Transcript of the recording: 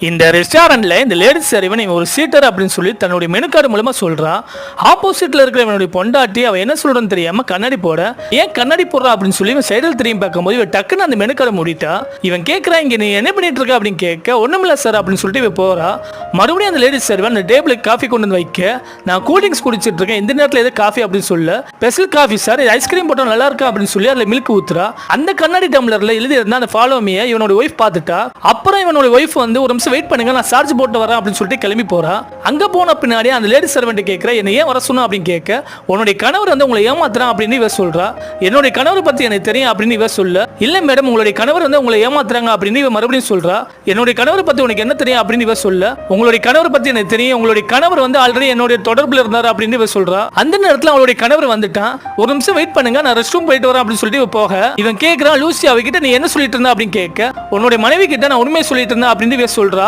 இந்த ரெஸ்டாரண்ட்ல இந்த லேடிஸ் சர்வன் இவன் ஒரு சீட்டர் அப்படின்னு சொல்லி தன்னுடைய மெனு கார்டு மூலமா சொல்றான். ஆப்போசிட்ல இருக்கிற இவனுடைய பொண்டாட்டி அவ என்ன சொல்றன்னு தெரியாம கண்ணாடி போட, ஏன் கண்ணாடி போடுறா அப்படின்னு சொல்லி இவன் சைடில் திரும்பி பார்க்கும்போது இவன் டக்குன்னு அந்த மெனு கார்டை மூடிட்டா. இவன் கேட்கறான், இங்க நீ என்ன பண்ணிட்டு இருக்க அப்படின்னு கேட்க, ஒண்ணுமில்ல சார் அப்படின்னு சொல்லிட்டு இவன் போறா. மறுபடியும் அந்த லேடிஸ் சர்வன் அந்த டேபிளுக்கு காஃபி கொண்டு வந்து வைக்க, நான் கூல் ட்ரிங்க்ஸ் குடிச்சிட்டு இருக்கேன், இந்த நேரத்தில் எது காஃபி அப்படின்னு சொல்ல, ஸ்பெஷல் காஃபி சார், ஐஸ்கிரீம் போட்டா நல்லா இருக்கா அப்படின்னு சொல்லி அதுல மில்க் ஊத்துறா. அந்த கண்ணாடி டம்ளர்ல எழுதி இருந்தா அந்த ஃபாலோ மீ இவனோட ஒய்ஃப் பார்த்துட்டா. அப்புறம் இவனோட ஒய்ஃப் வந்து ஒரு நிமிஷம் வெயிட் பண்ணுங்க, நான் சார்ஜ் போட்டு வரேன் அப்படின்னு சொல்லிட்டு கிளம்பி போறா. அங்க போன பின்னாடி அந்த லேடி சர்வெண்ட் கேட்கிற, என்ன ஏன் வர சொன்னா அப்படின்னு கேட்க, உன்னுடைய கணவர் வந்து உங்களை ஏமாத்துறான் அப்படின்னு இவ சொல்றா. என்னுடைய கணவர் பத்தி எனக்கு தெரியும் அப்படின்னு இவ சொல்ல, இல்ல மேடம் உங்களுடைய கணவர் வந்து உங்களை ஏமாத்துறாங்க அப்படின்னு இவ மறுபடியும் சொல்றா. என்னுடைய கணவர் பத்தி உனக்கு என்ன தெரியும் அப்படின்னு இவ சொல்ல, உங்களுடைய கணவர் பத்தி எனக்கு தெரியும், உங்களுடைய கணவர் வந்து ஆல்ரெடி என்னுடைய தொடர்புல இருந்தார் அப்படின்னு இவ சொல்றா. அந்த நேரத்தில் அவளுடைய கணவர் வந்துட்டான். ஒரு நிமிஷம் வெயிட் பண்ணுங்க, நான் ரெஸ்ட் ரூம் போயிட்டு வரேன் அப்படின்னு சொல்லிட்டு இவ போக, இவன் கேட்கிறான், லூசி அவகிட்ட நீ என்ன சொல்லிட்டு இருந்தா அப்படின்னு கேட்க, உன்னுடைய மனைவி கிட்ட நான் உண்மையை சொல்லிட்டு இருந்தேன் அப்படின்னு இவ சொல்றா.